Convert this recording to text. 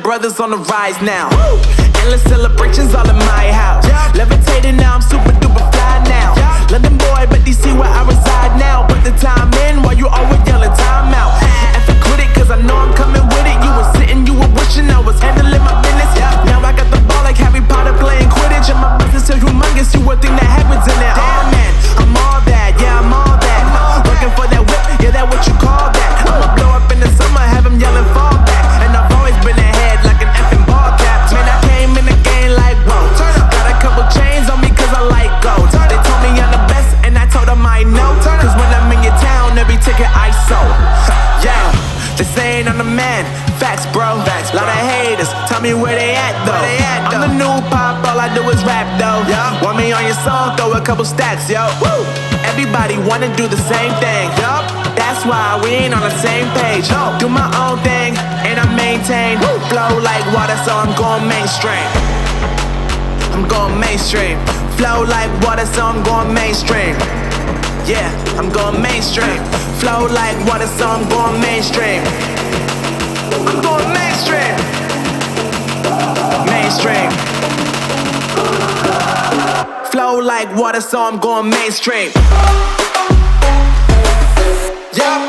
brothers on the rise now. Endless celebrations all in my house. Levitating now, I'm super duper fly now. London boy, but DC where I reside now. Put the time in while you always yelling time out. And for quit it, cause I know I'm coming with it. You were sitting, you were wishing I was handling my business. Now I got the ball like Harry Potter playing Quidditch. And my business is humongous, you would think that happens in it. Oh man, I'm all that, yeah, I'm all that. Working for that whip, yeah, that what you call that. I'ma blow up in the summer, have them yelling fall back. And I've always been ahead like an effing ball cap. Man, I came in the game like, whoa. Got a couple chains on me cause I like gold. They told me I'm the best and I told them I know. Cause when I'm in your town, every ticket I sold. Yeah, they saying I'm the man. Facts, bro. Lot of haters, tell me where they at though. I'm the new pop, all I do is rap though. Want me on your song, throw a couple stacks, yo. Woo! Everybody wanna do the same thing. That's why we ain't on the same page. Do my own thing and I maintain. Flow like water, so I'm going mainstream. I'm going mainstream. Flow like water, so I'm going mainstream. Yeah, I'm going mainstream. Flow like water, so I'm going mainstream. I'm going mainstream. Mainstream. Flow like water, so I'm going mainstream. Yeah.